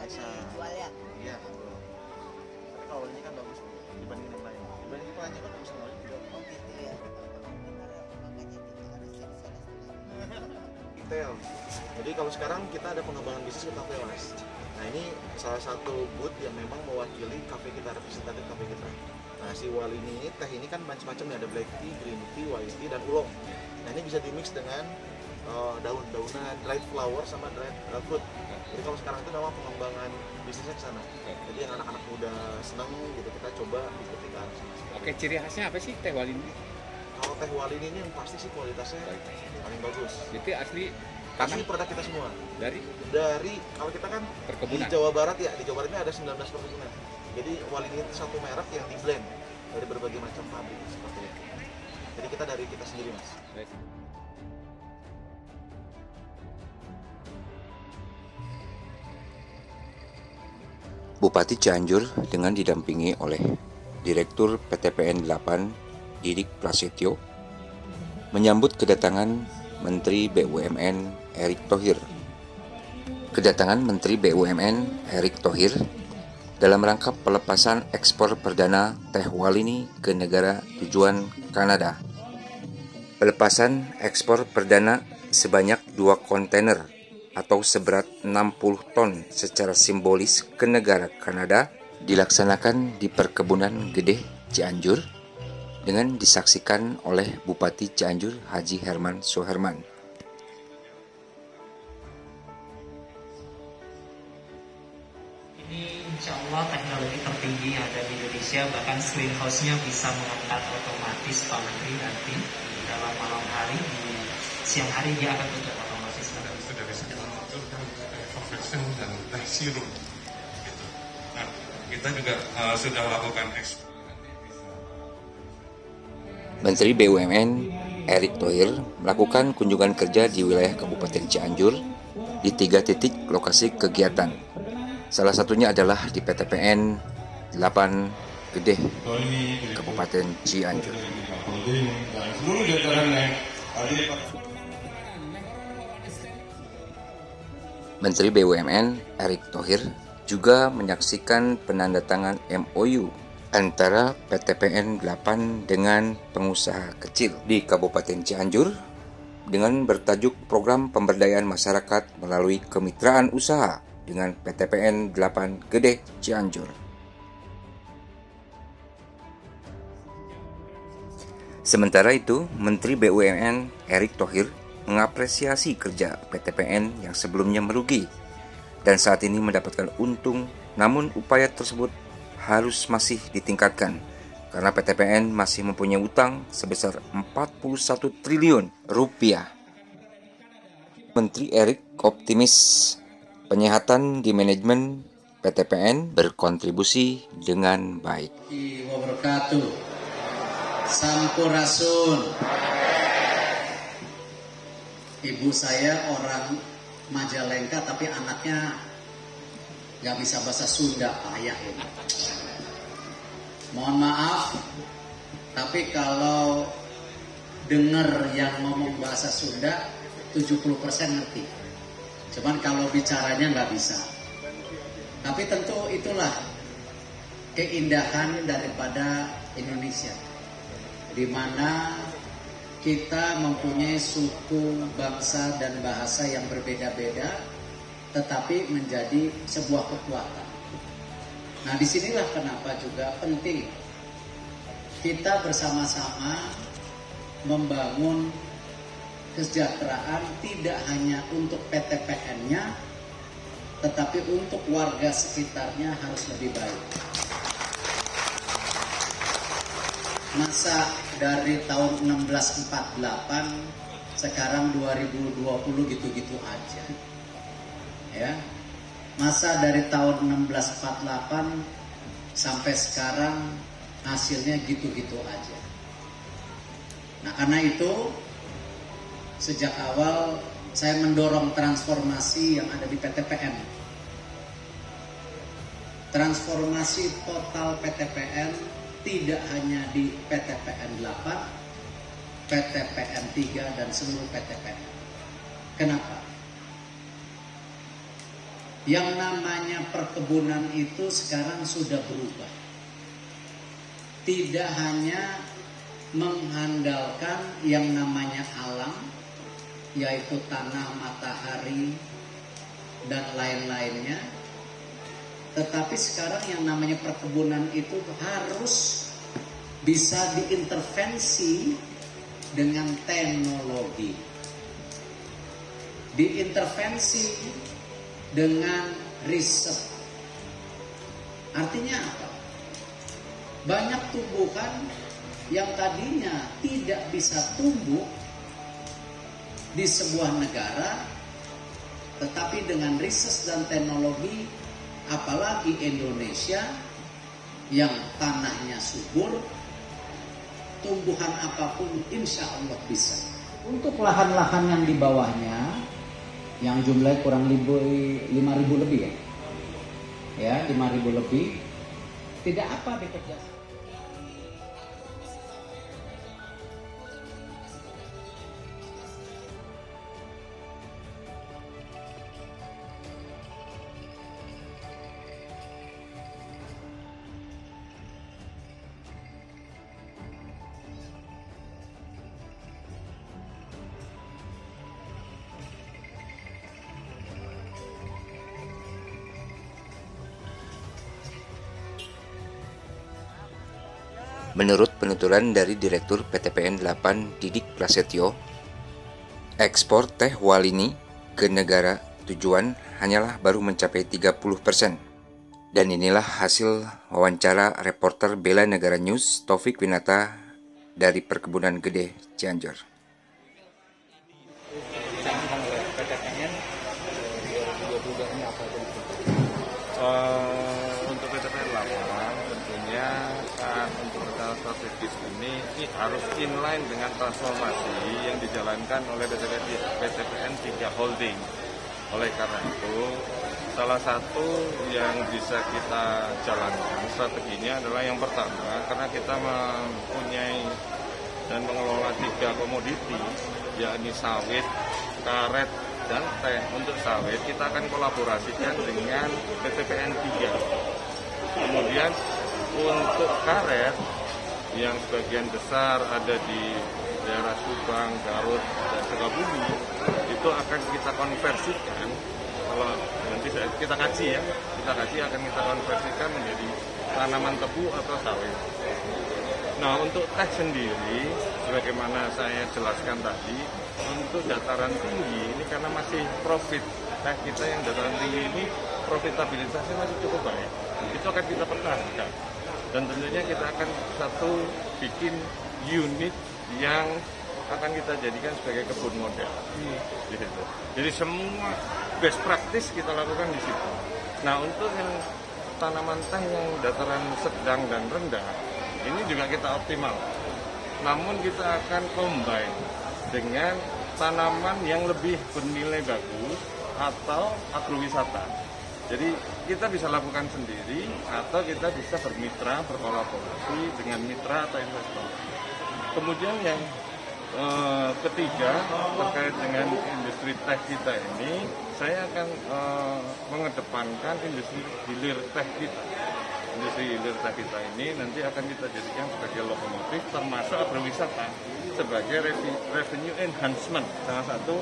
bisa jual ya. iya. Tapi kalau ini kan bagus dibandingin yang lain. Dibandingin yang lainnya kan bagus sekali juga. Oh gitu ya. Makanya kita harus serius. Retail. Jadi kalau sekarang kita ada pengembangan bisnis ke kafe mas. Nah ini salah satu booth yang memang mewakili kafe kita, representatif kafe kita. Nah si Walini ini, teh ini kan macam-macam ya, ada black tea, green tea, white tea, dan oolong. Nah ini bisa dimix dengan daun-daunan, dried flower sama dried fruit. Jadi kalau sekarang itu memang pengembangan bisnisnya ke sana. Jadi yang anak-anak muda senang gitu, kita coba ikuti ke arah sana. Oke, ciri khasnya apa sih teh Walini? Kalau teh Walini ini yang pasti sih kualitasnya paling bagus. Itu asli Asli produk kita semua. dari Kalau kita kan perkebunan. di Jawa Barat ya, di Jawa Barat ini ada 19 perkebunan. Jadi Walini itu satu merek yang di blend dari berbagai macam pabrik seperti itu. Jadi kita dari kita sendiri mas. Baik. Bupati Cianjur dengan didampingi oleh Direktur PTPN 8 Didik Prasetyo menyambut kedatangan Menteri BUMN Erick Thohir. Kedatangan Menteri BUMN Erick Thohir dalam rangka pelepasan ekspor perdana teh Walini ke negara tujuan Kanada. Pelepasan ekspor perdana sebanyak 2 kontainer atau seberat 60 ton secara simbolis ke negara Kanada dilaksanakan di Perkebunan Gede Cianjur dengan disaksikan oleh Bupati Cianjur Haji Herman Suherman. Ini insya Allah teknologi tertinggi yang ada di Indonesia, bahkan greenhouse-nya bisa mengangkat otomatis Pak Menteri nanti dalam malam hari, di siang hari dia akan tutup otomatis. Sudah bisa kita atur kan convection dan teh sirup gitu. Nah, kita juga sudah lakukan ekspor. Menteri BUMN Erick Thohir melakukan kunjungan kerja di wilayah Kabupaten Cianjur di 3 titik lokasi kegiatan. Salah satunya adalah di PTPN 8 Gede, Kabupaten Cianjur. Menteri BUMN Erick Thohir juga menyaksikan penandatangan MOU antara PTPN 8 dengan pengusaha kecil di Kabupaten Cianjur dengan bertajuk Program Pemberdayaan Masyarakat melalui Kemitraan Usaha dengan PTPN 8 Gede Cianjur. Sementara itu, Menteri BUMN Erick Thohir mengapresiasi kerja PTPN yang sebelumnya merugi dan saat ini mendapatkan untung, namun upaya tersebut harus masih ditingkatkan karena PTPN masih mempunyai utang sebesar 41 triliun rupiah. Menteri Erick optimis penyehatan di manajemen PTPN berkontribusi dengan baik. Wabarakatuh. Sampurasun. Ibu saya orang Majalengka tapi anaknya nggak bisa bahasa Sunda, ayah ini. Mohon maaf, tapi kalau dengar yang ngomong bahasa Sunda 70% ngerti. Cuman kalau bicaranya nggak bisa. Tapi tentu itulah keindahan daripada Indonesia, di mana kita mempunyai suku, bangsa, dan bahasa yang berbeda-beda, tetapi menjadi sebuah kekuatan. Nah, disinilah kenapa juga penting kita bersama-sama membangun kesejahteraan tidak hanya untuk PTPN-nya, tetapi untuk warga sekitarnya harus lebih baik. Masa dari tahun 1648 sekarang 2020 gitu-gitu aja. Ya. Masa dari tahun 1648 sampai sekarang hasilnya gitu-gitu aja. Nah, karena itu sejak awal saya mendorong transformasi yang ada di PTPN. Transformasi total PTPN tidak hanya di PTPN 8, PTPN 3 dan seluruh PTPN. Kenapa? Yang namanya perkebunan itu sekarang sudah berubah. Tidak hanya mengandalkan yang namanya alam, yaitu tanah, matahari, dan lain-lainnya. Tetapi sekarang yang namanya perkebunan itu harus bisa diintervensi dengan teknologi. Diintervensi dengan riset. Artinya apa? Banyak tumbuhan yang tadinya tidak bisa tumbuh di sebuah negara, tetapi dengan riset dan teknologi, apalagi Indonesia yang tanahnya subur, tumbuhan apapun insya Allah bisa. Untuk lahan-lahan yang di bawahnya, yang jumlahnya kurang 5.000 lebih ya 5.000 lebih, tidak apa dikerjakan. Menurut penuturan dari Direktur PTPN 8 Didik Prasetyo, ekspor teh Walini ke negara tujuan hanyalah baru mencapai 30%. Dan inilah hasil wawancara reporter Bela Negara News Taufik Winata dari Perkebunan Gede Cianjur. Untuk PTPN 8 tentunya untuk rencana strategis ini harus inline dengan transformasi yang dijalankan oleh PTPN 3 Holding. Oleh karena itu, salah satu yang bisa kita jalankan strateginya adalah yang pertama, karena kita mempunyai dan mengelola 3 komoditi, yakni sawit, karet, dan teh. Untuk sawit kita akan kolaborasikan dengan PTPN 3. Kemudian untuk karet yang sebagian besar ada di daerah Subang, Garut, dan Sukabumi, itu akan kita konversikan. Kalau nanti kita kaji ya, akan kita konversikan menjadi tanaman tebu atau sawit. Nah, untuk teh sendiri, sebagaimana saya jelaskan tadi, untuk dataran tinggi ini karena masih profit, teh kita yang dataran tinggi ini profitabilitasnya masih cukup baik. Itu akan kita pertahankan. Dan tentunya kita akan bikin unit yang akan kita jadikan sebagai kebun model. Gitu. Jadi semua best practice kita lakukan di situ. Nah, untuk yang tanaman teh yang dataran sedang dan rendah, ini juga kita optimal. Namun kita akan combine dengan tanaman yang lebih bernilai bagus atau agrowisata. Jadi kita bisa lakukan sendiri atau kita bisa bermitra, berkolaborasi dengan mitra atau investor. Kemudian yang ketiga, terkait dengan industri teh kita ini, saya akan mengedepankan industri hilir teh kita. Industri hilir teh kita ini nanti akan kita jadikan sebagai lokomotif, termasuk agrowisata sebagai revenue enhancement, salah satu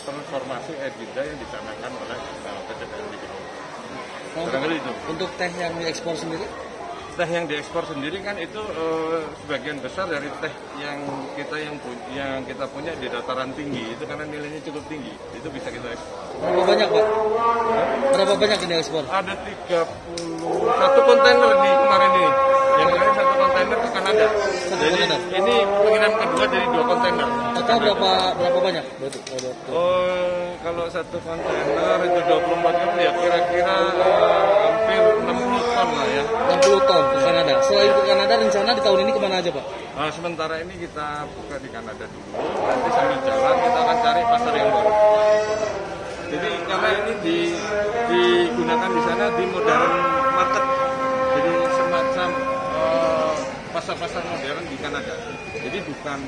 transformasi EBITDA yang dicanangkan oleh PTPN 3. Itu. Untuk teh yang diekspor sendiri? Teh yang diekspor sendiri kan itu sebagian besar dari teh yang kita punya di dataran tinggi itu karena nilainya cukup tinggi, itu bisa kita ekspor. Berapa banyak, Pak? Berapa banyak ini ekspor? Ada 31 kontainer di kemarin ini. Yang lain 1 kontainer ke Kanada. Jadi ini pengiriman kedua dari 2 kontainer. Total berapa banyak? Berarti, kalau 1 kontainer itu 24 kilo ya kira-kira hampir 60 ton lah ya. 60 ton ke Kanada. Selain ke Kanada, rencana di tahun ini kemana aja, Pak? Sementara ini kita buka di Kanada dulu. Nanti sambil jalan kita akan cari pasar yang baru. Jadi karena ini digunakan di sana di modern market. Jadi semacam pasar-pasar modern di Kanada. Jadi bukan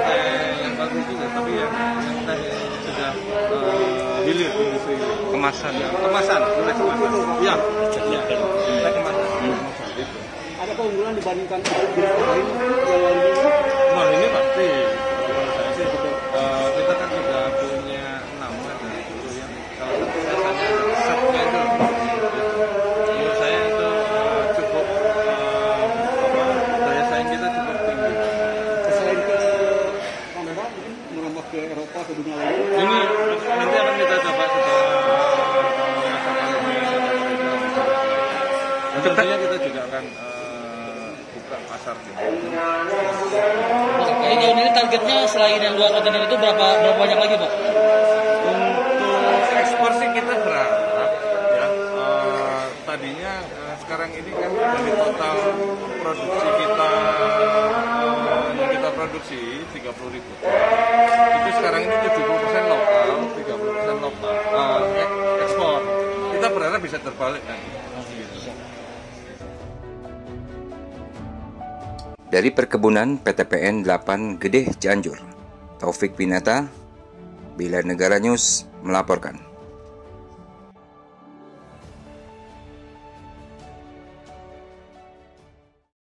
teh yang bagus juga, tapi yang teh sudah Hilir industri kemasan. Kemasan. Iya. Kemasan. Ada keunggulan dibandingkan jenis lain yang lain? Nah, ini pasti. Kalau saya sih kita kan sudah punya nama dari dulu yang kalau rasanya setnya itu. Menurut saya itu cukup daya saing kita cukup tinggi. Selain ke Kanada, mungkin merambah ke Eropa, ke dunia lain. Ini nanti akan kita coba setelah tentunya kita juga akan buka pasar gitu. Jadi tahun ini targetnya selain yang 2 kontainer itu berapa banyak lagi, Pak? Untuk ekspor sih kita berharap ya tadinya sekarang ini kan dari total produksi kita yang kita produksi 30.000 itu sekarang ini 70% lokal, 30% lokal ekspor. Kita berharap bisa terbalik nanti. Dari perkebunan PTPN 8 Gedeh Cianjur, Taufik Pinata, Bila Negara News melaporkan.